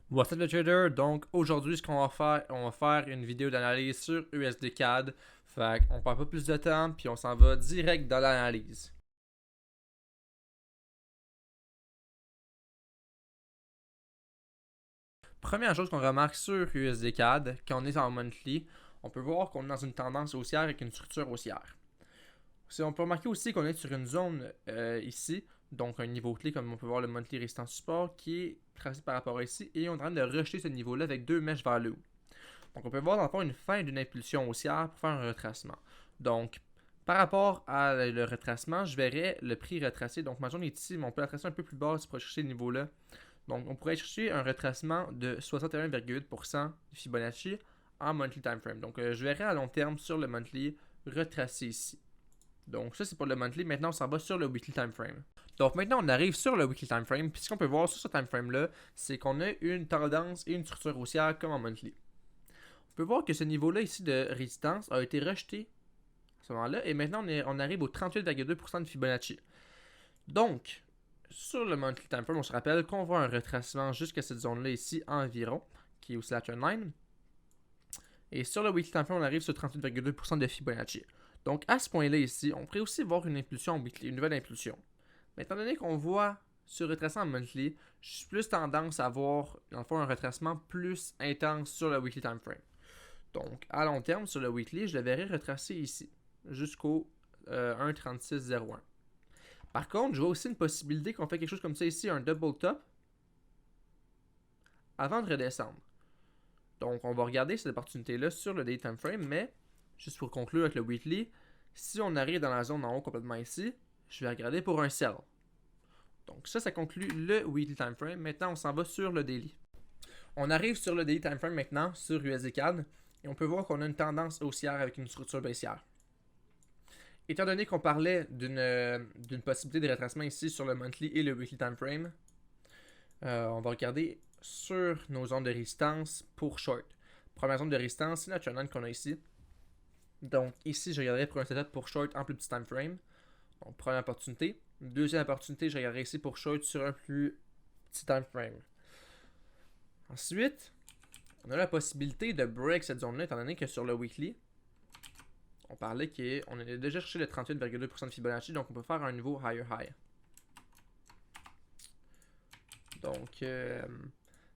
What's up le trader? Donc aujourd'hui ce qu'on va faire, on va faire une vidéo d'analyse sur USD-CAD. Fait qu'on perd pas plus de temps puis on s'en va direct dans l'analyse. Première chose qu'on remarque sur USD-CAD, quand on est en monthly, on peut voir qu'on est dans une tendance haussière avec une structure haussière. On peut remarquer aussi qu'on est sur une zone ici, donc un niveau clé comme on peut voir le monthly résistance support qui est tracé par rapport à ici et on est en train de rejeter ce niveau-là avec deux mèches vers le haut. Donc, on peut voir dans le fond une fin d'une impulsion haussière pour faire un retracement. Donc, par rapport à le retracement, je verrais le prix retracé. Donc, ma zone est ici, mais on peut la tracer un peu plus bas pour chercher ce niveau-là. Donc, on pourrait chercher un retracement de 61,8% de Fibonacci en monthly time frame. Donc, je verrais à long terme sur le monthly retracé ici. Donc, ça, c'est pour le monthly. Maintenant, on s'en va sur le weekly time frame. Donc, maintenant, on arrive sur le weekly time frame. Puis, ce qu'on peut voir sur ce time frame-là, c'est qu'on a une tendance et une structure haussière comme en monthly. On peut voir que ce niveau-là ici de résistance a été rejeté à ce moment-là et maintenant on arrive au 38,2% de Fibonacci. Donc, sur le monthly time frame, on se rappelle qu'on voit un retracement jusqu'à cette zone-là ici environ, qui est aussi la trendline. Et sur le weekly time frame, on arrive sur 38,2% de Fibonacci. Donc, à ce point-là ici, on pourrait aussi voir une impulsion weekly, une nouvelle impulsion. Mais étant donné qu'on voit ce retracement en monthly, j'ai plus tendance à voir, dans le fond, un retracement plus intense sur le weekly time frame. Donc, à long terme, sur le weekly, je le verrai retracé ici, jusqu'au 1,3601. Par contre, je vois aussi une possibilité qu'on fait quelque chose comme ça ici, un double top, avant de redescendre. Donc, on va regarder cette opportunité-là sur le day time frame, mais, juste pour conclure avec le weekly, si on arrive dans la zone en haut complètement ici, je vais regarder pour un sell. Donc, ça conclut le weekly time frame. Maintenant, on s'en va sur le daily. On arrive sur le daily time frame maintenant, sur USD-CAD, et on peut voir qu'on a une tendance haussière avec une structure baissière. Étant donné qu'on parlait d'une possibilité de retracement ici sur le monthly et le weekly time frame, on va regarder sur nos zones de résistance pour short. Première zone de résistance, c'est notre trendline qu'on a ici. Donc ici, je regarderai pour un setup pour short en plus petit time frame. Donc première opportunité. Deuxième opportunité, je regarderai ici pour short sur un plus petit time frame. Ensuite, on a la possibilité de break cette zone-là, étant donné que sur le weekly, on parlait qu'on a déjà cherché le 38,2% de Fibonacci, donc on peut faire un nouveau higher high. Donc, c'est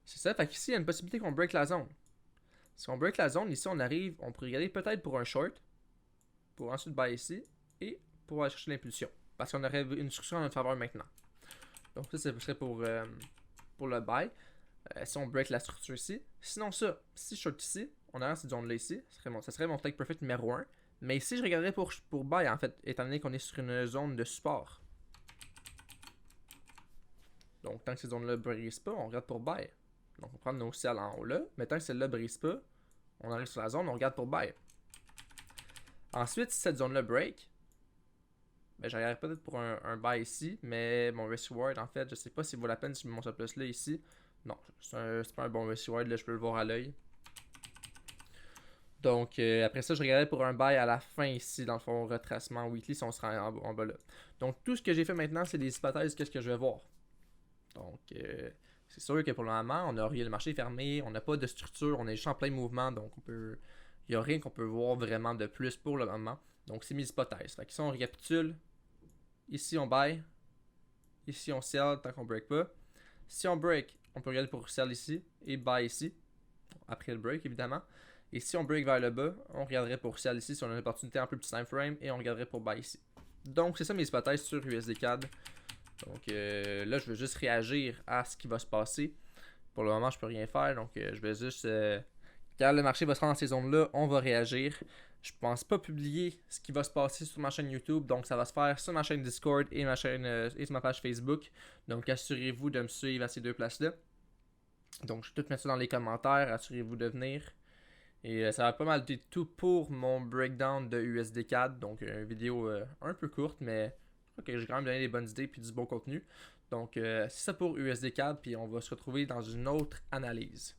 ça. Fait qu'ici, il y a une possibilité qu'on break la zone. Si on break la zone, ici, on arrive, on pourrait regarder peut-être pour un short, pour ensuite buy ici, et pour aller chercher l'impulsion. Parce qu'on aurait une structure en notre faveur maintenant. Donc, ça serait pour le buy. Si on break la structure ici. Sinon, ça, si je short ici, on a cette zone-là ici, ça serait mon take profit numéro 1. Mais ici, je regarderais pour buy, en fait, étant donné qu'on est sur une zone de support. Donc, tant que cette zone-là ne brise pas, on regarde pour buy. Donc, on prend nos sells en haut là. Mais tant que celle-là ne brise pas, on arrive sur la zone, on regarde pour buy. Ensuite, si cette zone-là break, ben, je regarde peut-être pour un buy ici. Mais mon risk reward, en fait, je sais pas s'il vaut la peine si je mets mon stop loss là ici. Non, c'est pas un bon risk reward, là, je peux le voir à l'œil. Donc, après ça, je regardais pour un buy à la fin ici, dans le fond, retracement weekly, si on sera en bas là. Donc, tout ce que j'ai fait maintenant, c'est des hypothèses, qu'est-ce que je vais voir. Donc, c'est sûr que pour le moment, on a rien, le marché est fermé, on n'a pas de structure, on est juste en plein mouvement, donc il n'y a rien qu'on peut voir vraiment de plus pour le moment. Donc, c'est mes hypothèses. Fait que si on récapitule, ici on buy, ici on sell tant qu'on break pas. Si on break, on peut regarder pour sell ici et buy ici, après le break évidemment. Et si on break vers le bas, on regarderait pour sell ici si on a une opportunité en plus petit time frame et on regarderait pour buy ici. Donc c'est ça mes hypothèses sur USD-CAD. Donc là je veux juste réagir à ce qui va se passer. Pour le moment je peux rien faire, donc je vais juste quand le marché va se rendre dans ces zones-là, on va réagir. Je pense pas publier ce qui va se passer sur ma chaîne YouTube, donc ça va se faire sur ma chaîne Discord et sur ma page Facebook. Donc assurez-vous de me suivre à ces deux places-là. Donc je vais tout mettre ça dans les commentaires, assurez-vous de venir. Et ça va pas mal être tout pour mon breakdown de USD-CAD. Donc une vidéo un peu courte, mais ok, j'ai quand même donné des bonnes idées et du bon contenu. Donc c'est ça pour USD-CAD, puis on va se retrouver dans une autre analyse.